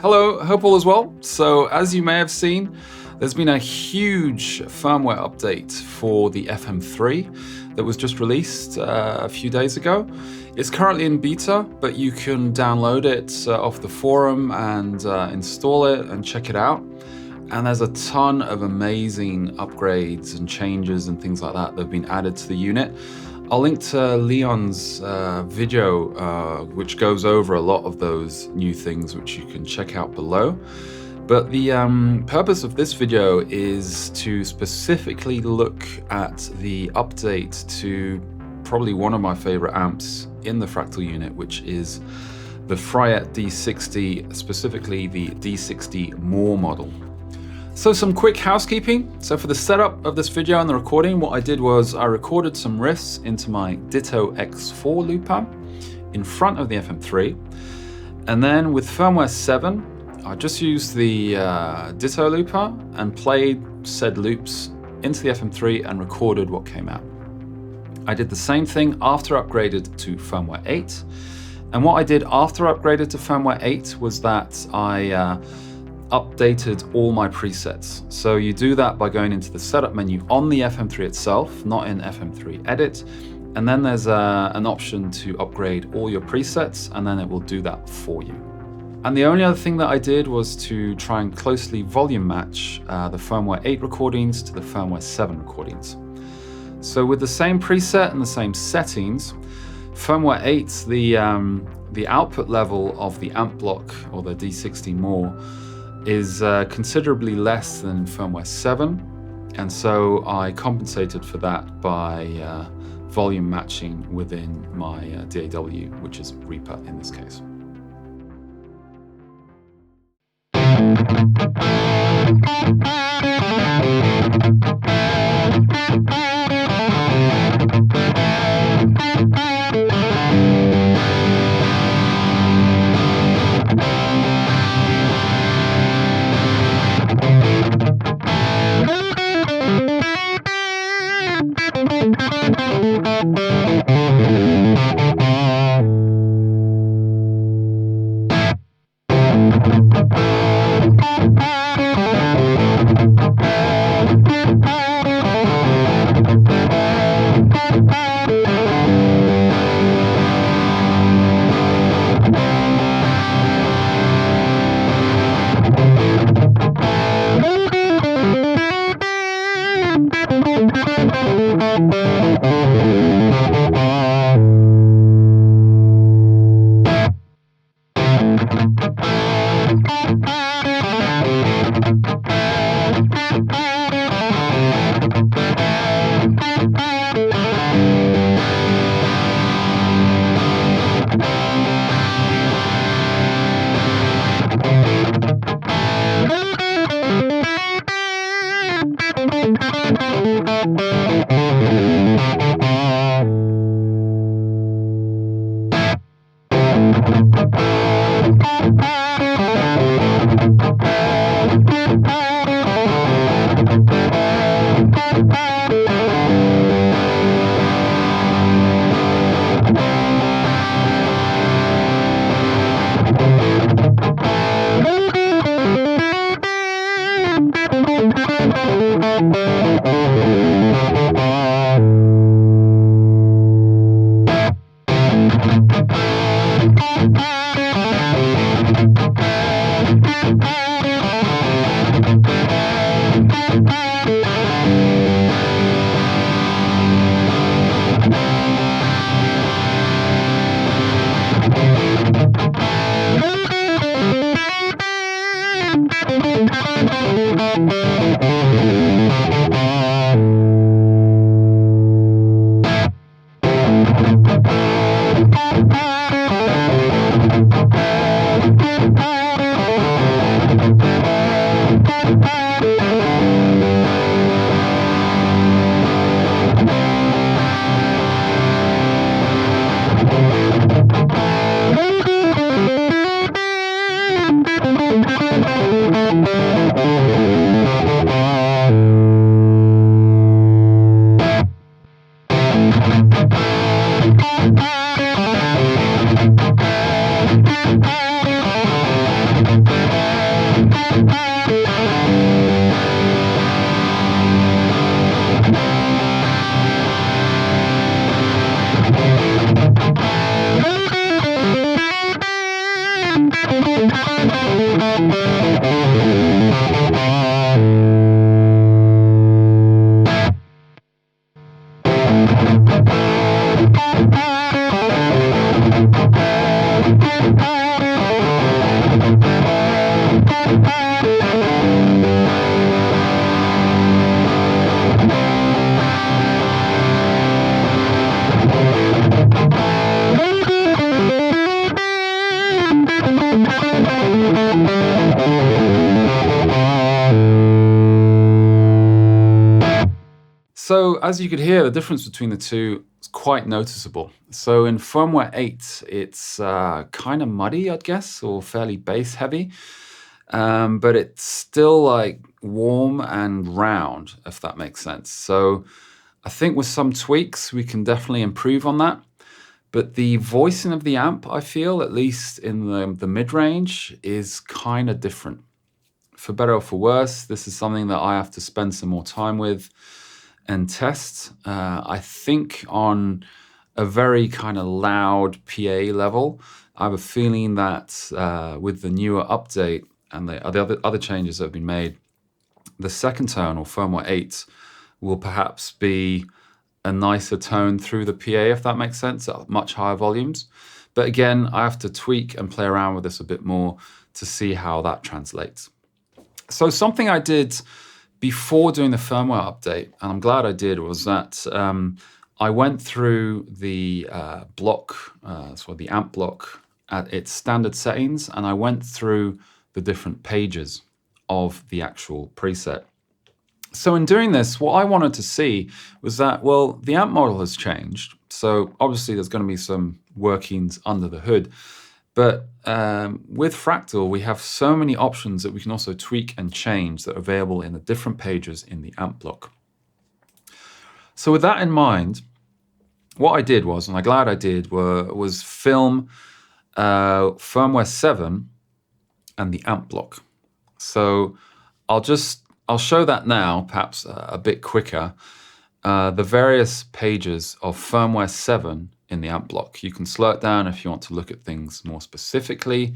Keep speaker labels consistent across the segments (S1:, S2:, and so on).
S1: Hello, hope all is well. So as you may have seen, there's been a huge firmware update for the FM3 that was just released a few days ago. It's currently in beta, but you can download it off the forum and install it and check it out. And there's a ton of amazing upgrades and changes and things like that that have been added to the unit. I'll link to Leon's video, which goes over a lot of those new things, which you can check out below. But the purpose of this video is to specifically look at the update to probably one of my favorite amps in the Fractal unit, which is the Fryette D60, specifically the D60 More model. So some quick housekeeping. So for the setup of this video and the recording, what I did was I recorded some riffs into my DITTO X4 Looper in front of the FM3. And then with Firmware 7, I just used the DITTO Looper and played said loops into the FM3 and recorded what came out. I did the same thing after upgraded to Firmware 8. And what I did after upgraded to Firmware 8 was that I updated all my presets. So you do that by going into the setup menu on the FM3 itself, not in FM3 Edit. And then there's an option to upgrade all your presets, and then it will do that for you. And the only other thing that I did was to try and closely volume match the Firmware 8 recordings to the Firmware 7 recordings. So with the same preset and the same settings, Firmware 8, the output level of the amp block, or the D60 More, is considerably less than Firmware 7, and so I compensated for that by volume matching within my DAW, which is Reaper in this case. So as you could hear, the difference between the two is quite noticeable. So in firmware 8, it's kind of muddy, I'd guess, or fairly bass heavy. But it's still like warm and round, if that makes sense. So I think with some tweaks, we can definitely improve on that. But the voicing of the amp, I feel, at least in the mid-range, is kind of different. For better or for worse, this is something that I have to spend some more time with and test. I think on a very kind of loud PA level, I have a feeling that with the newer update and the other changes that have been made, the second tone, or firmware 8, will perhaps be a nicer tone through the PA, if that makes sense, at much higher volumes. But again, I have to tweak and play around with this a bit more to see how that translates. So something I did before doing the firmware update, and I'm glad I did, was that I went through the block, so the amp block at its standard settings, and I went through the different pages of the actual preset. So in doing this, what I wanted to see was that, well, the amp model has changed. So obviously there's going to be some workings under the hood. But with Fractal, we have so many options that we can also tweak and change that are available in the different pages in the amp block. So with that in mind, what I did was, and I'm glad I did, was film firmware 7 and the amp block. So I'll show that now, perhaps a bit quicker. The various pages of firmware 7 in the amp block. You can slow it down if you want to look at things more specifically.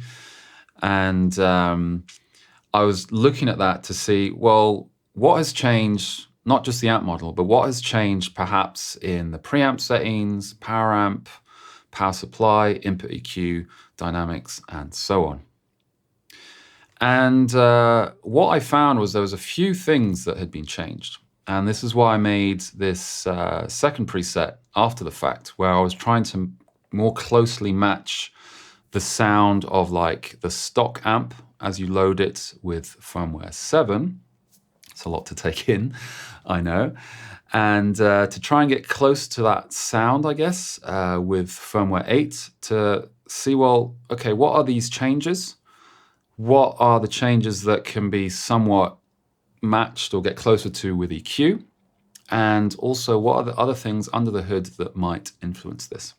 S1: And I was looking at that to see, well, what has changed, not just the amp model, but what has changed perhaps in the preamp settings, power amp, power supply, input EQ, dynamics, and so on. And what I found was there was a few things that had been changed. And this is why I made this second preset after the fact, where I was trying to more closely match the sound of like the stock amp as you load it with firmware 7. It's a lot to take in, I know. And to try and get close to that sound, I guess, with firmware 8 to see, well, okay, what are these changes? What are the changes that can be somewhat matched or get closer to with EQ? And also, what are the other things under the hood that might influence this?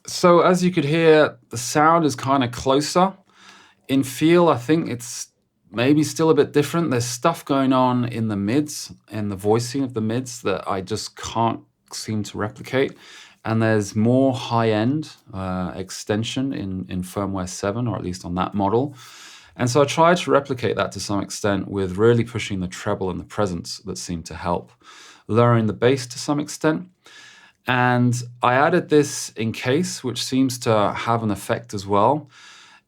S1: So as you could hear, the sound is kind of closer. In feel, I think it's maybe still a bit different. There's stuff going on in the mids and the voicing of the mids that I just can't seem to replicate. And there's more high-end extension in firmware 7, or at least on that model. And so I tried to replicate that to some extent with really pushing the treble and the presence that seemed to help, lowering the bass to some extent. And I added this in case, which seems to have an effect as well,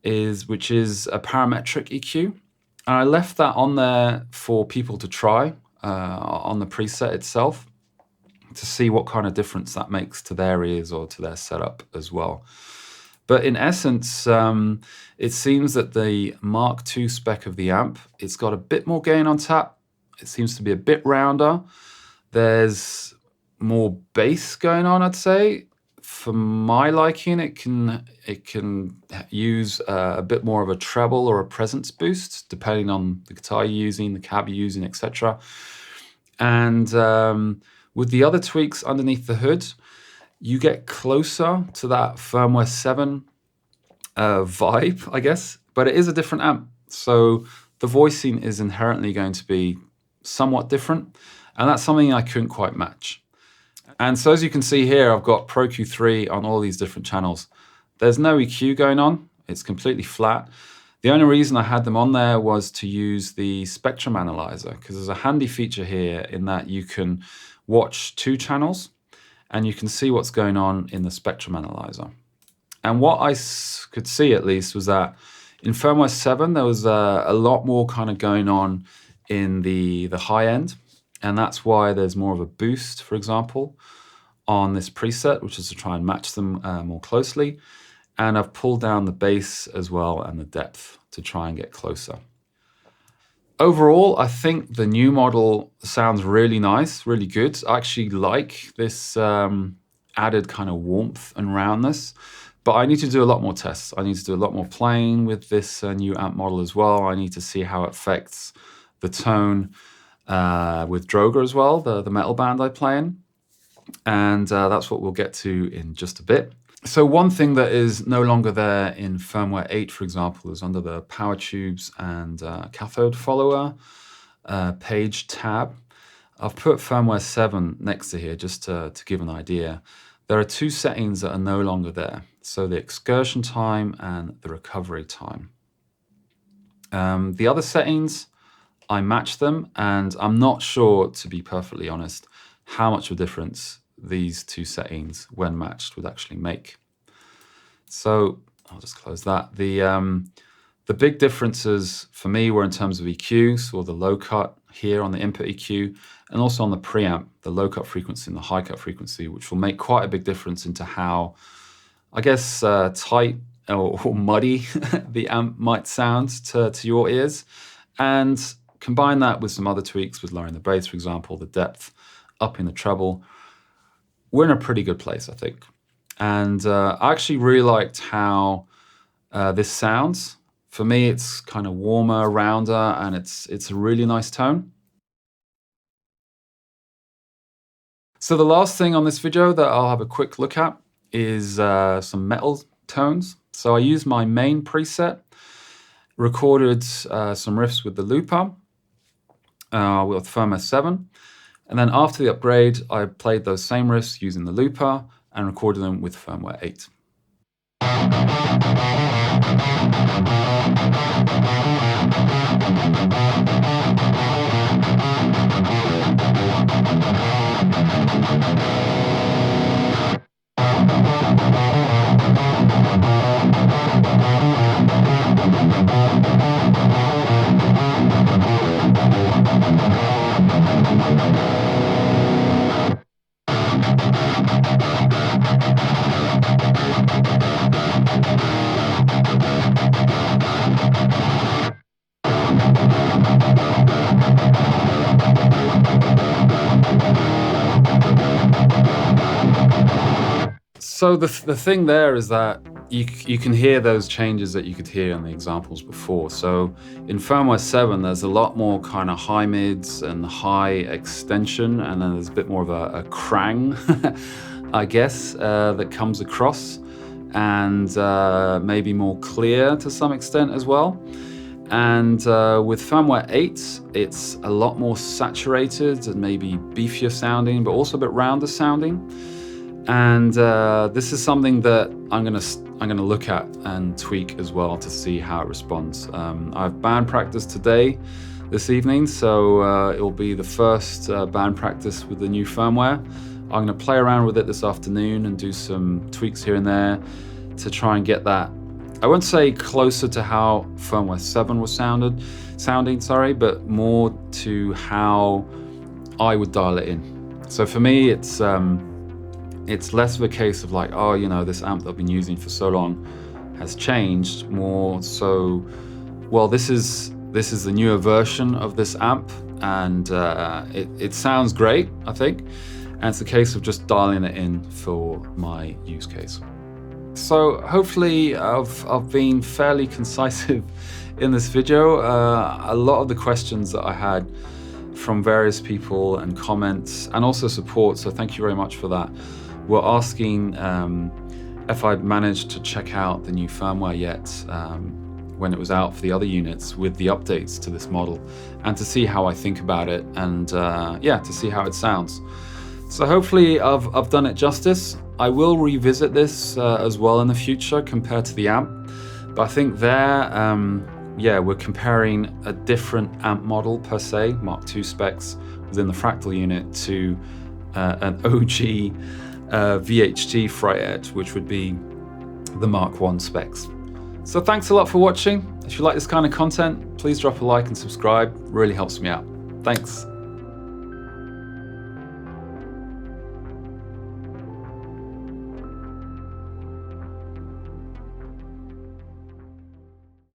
S1: which is a parametric EQ. And I left that on there for people to try on the preset itself to see what kind of difference that makes to their ears or to their setup as well. But in essence, it seems that the Mark II spec of the amp, it's got a bit more gain on tap. It seems to be a bit rounder. There's more bass going on, I'd say. For my liking, it can use a bit more of a treble or a presence boost, depending on the guitar you're using, the cab you're using, etc. And With the other tweaks underneath the hood, you get closer to that Firmware 7 vibe, I guess, but it is a different amp. So the voicing is inherently going to be somewhat different, and that's something I couldn't quite match. And so as you can see here, I've got Pro Q3 on all these different channels. There's no EQ going on. It's completely flat. The only reason I had them on there was to use the spectrum analyzer, because there's a handy feature here in that you can watch 2 channels and you can see what's going on in the spectrum analyzer. And what I could see at least was that in Firmware 7, there was a lot more kind of going on in the high end. And that's why there's more of a boost, for example, on this preset, which is to try and match them more closely. And I've pulled down the bass as well and the depth to try and get closer. Overall, I think the new model sounds really nice, really good. I actually like this added kind of warmth and roundness, but I need to do a lot more tests. I need to do a lot more playing with this new amp model as well. I need to see how it affects the tone with Droger as well, the metal band I play in. And that's what we'll get to in just a bit. So one thing that is no longer there in Firmware 8, for example, is under the power tubes and cathode follower page tab. I've put Firmware 7 next to here just to give an idea. There are 2 settings that are no longer there. So the excursion time and the recovery time. The other settings, I match them, and I'm not sure, to be perfectly honest, how much of a difference these 2 settings, when matched, would actually make. So I'll just close that. The big differences for me were in terms of EQ, so the low cut here on the input EQ, and also on the preamp, the low cut frequency and the high cut frequency, which will make quite a big difference into how, I guess, tight or muddy the amp might sound to your ears. And combine that with some other tweaks, with lowering the bass, for example, the depth, upping the treble. We're in a pretty good place, I think. And I actually really liked how this sounds. For me, it's kind of warmer, rounder, and it's a really nice tone. So the last thing on this video that I'll have a quick look at is some metal tones. So I used my main preset, recorded some riffs with the looper with Firmware 7. And then after the upgrade, I played those same riffs using the looper and recorded them with Firmware 8. So the thing there is that you can hear those changes that you could hear in the examples before. So in Firmware 7, there's a lot more kind of high mids and high extension, and then there's a bit more of a crang, I guess, that comes across, and maybe more clear to some extent as well. And with Firmware 8, it's a lot more saturated and maybe beefier sounding, but also a bit rounder sounding. And this is something that I'm gonna look at and tweak as well to see how it responds. I have band practice today, this evening, so it will be the first band practice with the new firmware. I'm gonna play around with it this afternoon and do some tweaks here and there to try and get that, I won't say closer to how Firmware 7 was sounding, but more to how I would dial it in. So for me, it's less of a case of like, oh, you know, this amp that I've been using for so long has changed, more so, well, this is the newer version of this amp, and it sounds great, I think, and it's a case of just dialing it in for my use case. So hopefully I've been fairly concisive in this video. A lot of the questions that I had from various people and comments and also support, so thank you very much for that, were asking if I'd managed to check out the new firmware yet when it was out for the other units with the updates to this model, and to see how I think about it, and yeah, to see how it sounds. So hopefully I've done it justice. I will revisit this as well in the future compared to the amp, but I think there, yeah, we're comparing a different amp model per se, Mark II specs within the Fractal unit, to an OG VHT Fryette, which would be the Mark I specs. So thanks a lot for watching. If you like this kind of content, please drop a like and subscribe. It really helps me out. Thanks.